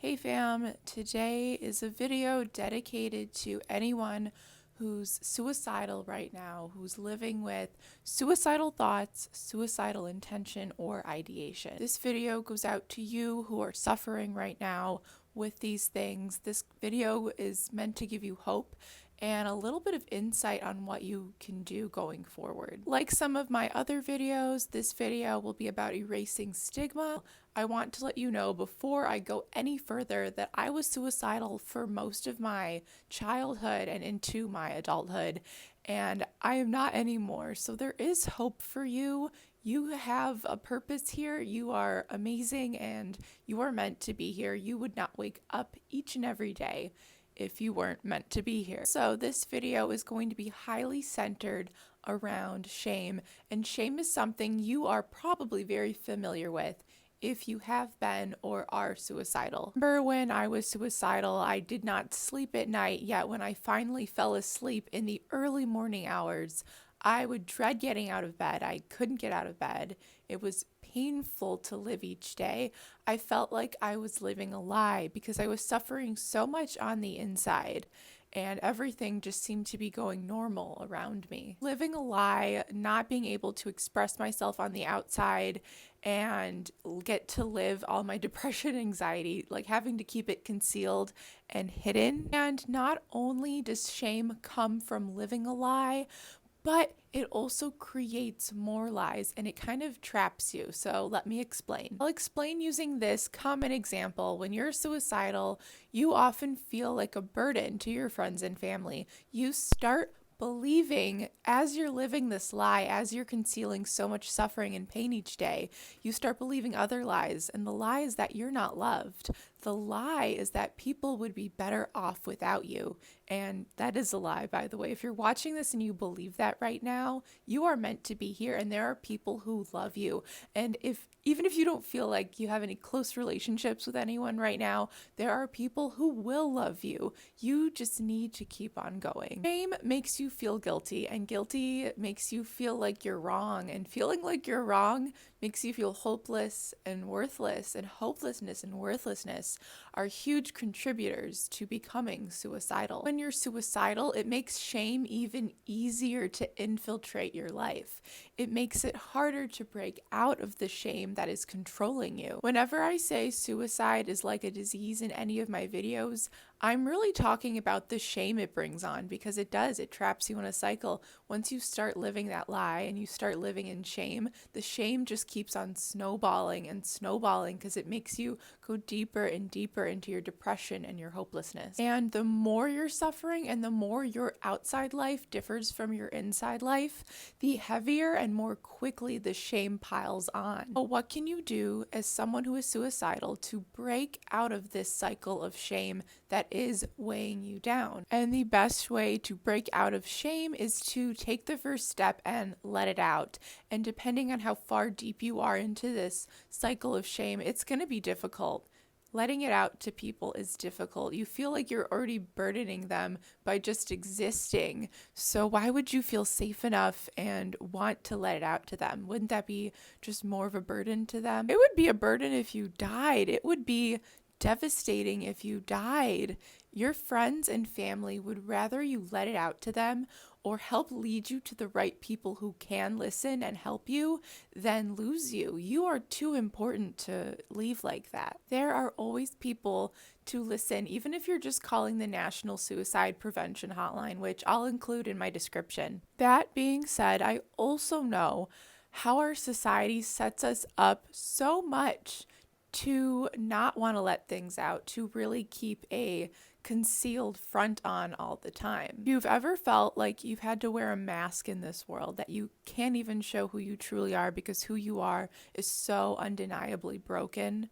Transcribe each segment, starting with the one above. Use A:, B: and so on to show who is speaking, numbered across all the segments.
A: Hey fam, today is a video dedicated to anyone who's suicidal right now, who's living with suicidal thoughts, suicidal intention, or ideation. This video goes out to you who are suffering right now with these things. This video is meant to give you hope and a little bit of insight on what you can do going forward. Like some of my other videos, this video will be about erasing stigma. I want to let you know before I go any further that I was suicidal for most of my childhood and into my adulthood, and I am not anymore. So there is hope for you. You have a purpose here. You are amazing and you are meant to be here. You would not wake up each and every day if you weren't meant to be here. So this video is going to be highly centered around shame, and shame is something you are probably very familiar with if you have been or are suicidal. Remember when I was suicidal, I did not sleep at night, yet when I finally fell asleep in the early morning hours, I would dread getting out of bed. I couldn't get out of bed. It was painful to live each day. I felt like I was living a lie because I was suffering so much on the inside and everything just seemed to be going normal around me. Living a lie, not being able to express myself on the outside and get to live all my depression and anxiety, like having to keep it concealed and hidden. And not only does shame come from living a lie, but it also creates more lies and it kind of traps you. So let me explain. I'll explain using this common example. When you're suicidal, you often feel like a burden to your friends and family. You start believing, as you're living this lie, as you're concealing so much suffering and pain each day, you start believing other lies. And the lie is that you're not loved. The lie is that people would be better off without you. And that is a lie, by the way. If you're watching this and you believe that right now, you are meant to be here and there are people who love you. And even if you don't feel like you have any close relationships with anyone right now, there are people who will love you. You just need to keep on going. Shame makes you feel guilty, and guilty makes you feel like you're wrong, and feeling like you're wrong makes you feel hopeless and worthless, and hopelessness and worthlessness are huge contributors to becoming suicidal. When you're suicidal, it makes shame even easier to infiltrate your life. It makes it harder to break out of the shame that is controlling you. Whenever I say suicide is like a disease in any of my videos, I'm really talking about the shame it brings on, because it does. It traps you in a cycle. Once you start living that lie and you start living in shame, the shame just keeps on snowballing and snowballing because it makes you go deeper and deeper into your depression and your hopelessness. And the more you're suffering and the more your outside life differs from your inside life, the heavier and more quickly the shame piles on. But what can you do as someone who is suicidal to break out of this cycle of shame that is weighing you down? And the best way to break out of shame is to take the first step and let it out. And depending on how far deep you are into this cycle of shame, it's going to be difficult. Letting it out to people is difficult. You feel like you're already burdening them by just existing. So why would you feel safe enough and want to let it out to them? Wouldn't that be just more of a burden to them? It would be a burden if you died. It would be devastating if you died. Your friends and family would rather you let it out to them or help lead you to the right people who can listen and help you than lose you. You are too important to leave like that. There are always people to listen, even if you're just calling the National Suicide Prevention Hotline, which I'll include in my description. That being said, I also know how our society sets us up so much to not want to let things out, to really keep a concealed front on all the time. If you've ever felt like you've had to wear a mask in this world, that you can't even show who you truly are because who you are is so undeniably broken,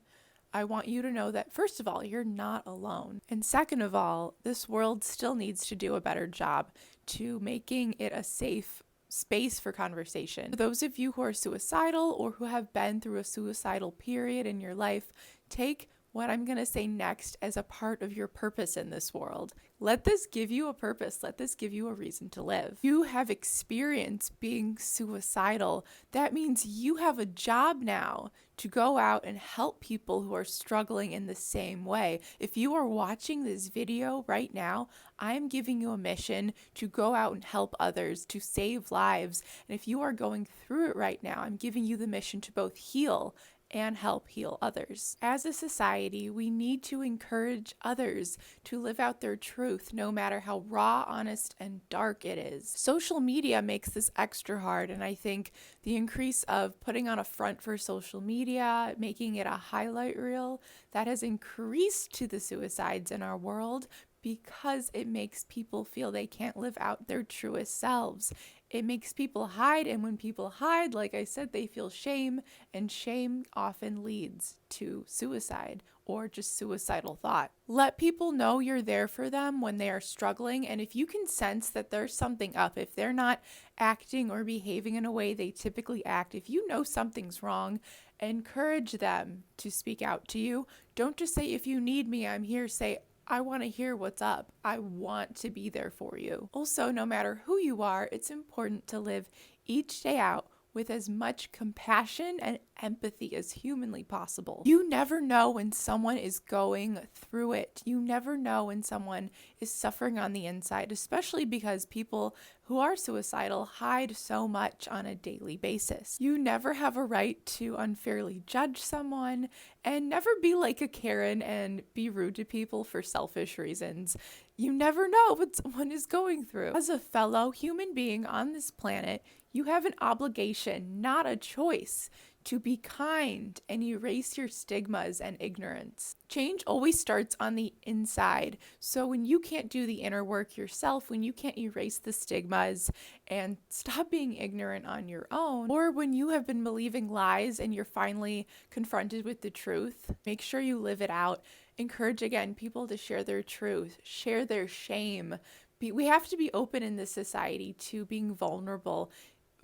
A: I want you to know that, first of all, you're not alone. And second of all, this world still needs to do a better job to making it a safe space for conversation. For those of you who are suicidal or who have been through a suicidal period in your life, take what I'm going to say next as a part of your purpose in this world. Let this give you a purpose. Let this give you a reason to live. You have experience being suicidal. That means you have a job now to go out and help people who are struggling in the same way. If you are watching this video right now, I am giving you a mission to go out and help others, to save lives. And if you are going through it right now, I'm giving you the mission to both heal and help heal others. As a society, we need to encourage others to live out their truth, no matter how raw, honest, and dark it is. Social media makes this extra hard, and I think the increase of putting on a front for social media, making it a highlight reel, that has increased to the suicides in our world because it makes people feel they can't live out their truest selves. It makes people hide, and when people hide, like I said, they feel shame, and shame often leads to suicide or just suicidal thought. Let people know you're there for them when they are struggling, and if you can sense that there's something up, if they're not acting or behaving in a way they typically act, if you know something's wrong, encourage them to speak out to you. Don't just say, if you need me, I'm here. Say, I want to hear what's up. I want to be there for you. Also, no matter who you are, it's important to live each day out with as much compassion and empathy as humanly possible. You never know when someone is going through it. You never know when someone is suffering on the inside, especially because people who are suicidal hide so much on a daily basis. You never have a right to unfairly judge someone, and never be like a Karen and be rude to people for selfish reasons. You never know what someone is going through. As a fellow human being on this planet, you have an obligation, not a choice, to be kind and erase your stigmas and ignorance. Change always starts on the inside. So when you can't do the inner work yourself, when you can't erase the stigmas and stop being ignorant on your own, or when you have been believing lies and you're finally confronted with the truth, make sure you live it out. Encourage, again, people to share their truth, share their shame. We have to be open in this society to being vulnerable.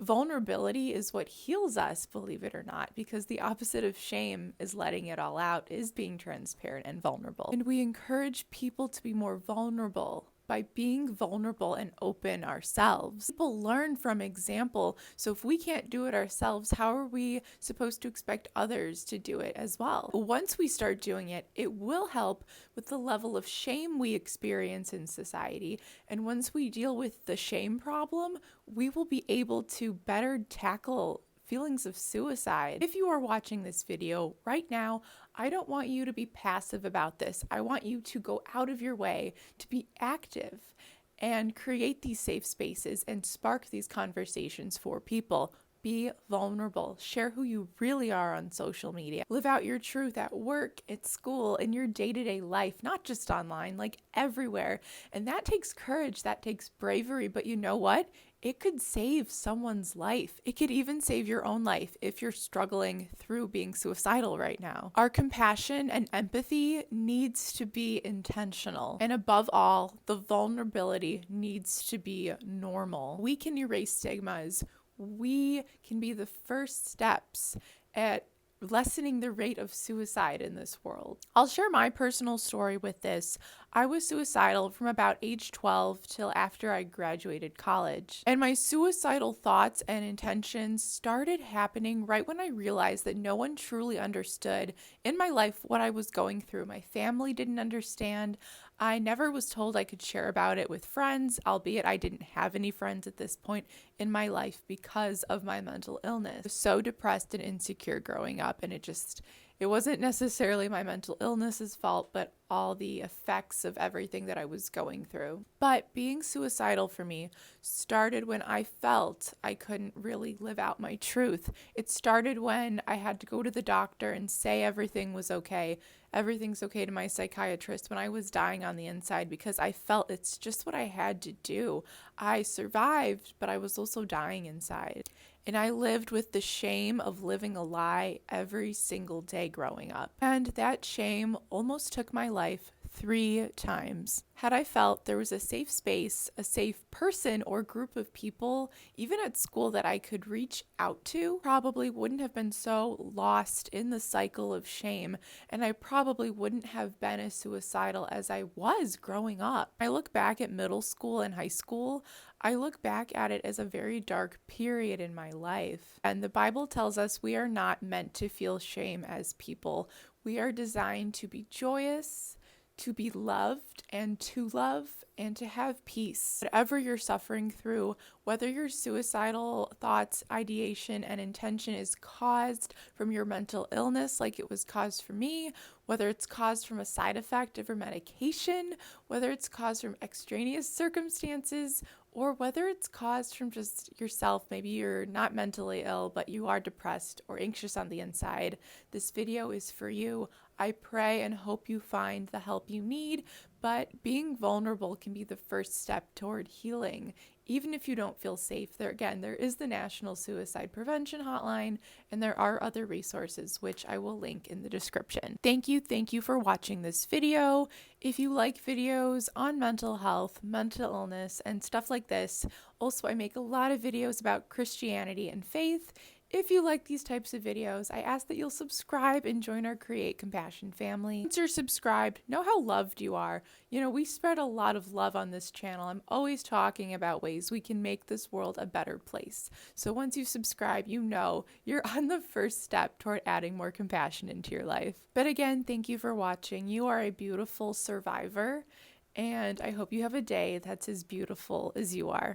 A: Vulnerability is what heals us, believe it or not, because the opposite of shame is letting it all out, is being transparent and vulnerable. And we encourage people to be more vulnerable by being vulnerable and open ourselves. People learn from example, so if we can't do it ourselves, how are we supposed to expect others to do it as well? Once we start doing it, it will help with the level of shame we experience in society, and once we deal with the shame problem, we will be able to better tackle feelings of suicide. If you are watching this video right now, I don't want you to be passive about this. I want you to go out of your way to be active and create these safe spaces and spark these conversations for people. Be vulnerable. Share who you really are on social media. Live out your truth at work, at school, in your day-to-day life, not just online, like everywhere. And that takes courage, that takes bravery, but you know what? It could save someone's life. It could even save your own life if you're struggling through being suicidal right now. Our compassion and empathy needs to be intentional. And above all, the vulnerability needs to be normal. We can erase stigmas. We can be the first steps at lessening the rate of suicide in this world. I'll share my personal story with this. I was suicidal from about age 12 till after I graduated college. And my suicidal thoughts and intentions started happening right when I realized that no one truly understood in my life what I was going through. My family didn't understand. I never was told I could share about it with friends, albeit I didn't have any friends at this point in my life because of my mental illness. I was so depressed and insecure growing up, and it wasn't necessarily my mental illness's fault, but all the effects of everything that I was going through. But being suicidal for me started when I felt I couldn't really live out my truth. It started when I had to go to the doctor and say everything was okay. Everything's okay to my psychiatrist when I was dying on the inside, because I felt it's just what I had to do. I survived, but I was also dying inside. And I lived with the shame of living a lie every single day growing up. And that shame almost took my life 3 times. Had I felt there was a safe space, a safe person or group of people, even at school, that I could reach out to, probably wouldn't have been so lost in the cycle of shame, and I probably wouldn't have been as suicidal as I was growing up. I look back at middle school and high school, I look back at it as a very dark period in my life. And the Bible tells us we are not meant to feel shame as people. We are designed to be joyous, to be loved, and to have peace. Whatever you're suffering through, whether your suicidal thoughts, ideation, and intention is caused from your mental illness like it was caused for me, whether it's caused from a side effect of your medication, whether it's caused from extraneous circumstances, or whether it's caused from just yourself. Maybe you're not mentally ill, but you are depressed or anxious on the inside. This video is for you. I pray and hope you find the help you need, but being vulnerable can be the first step toward healing. Even if you don't feel safe, there is the National Suicide Prevention Hotline, and there are other resources, which I will link in the description. Thank you for watching this video. If you like videos on mental health, mental illness, and stuff like this, also I make a lot of videos about Christianity and faith. If you like these types of videos, I ask that you'll subscribe and join our Create Compassion family. Once you're subscribed, know how loved you are. You know, we spread a lot of love on this channel. I'm always talking about ways we can make this world a better place. So once you subscribe, you know you're on the first step toward adding more compassion into your life. But again, thank you for watching. You are a beautiful survivor, and I hope you have a day that's as beautiful as you are.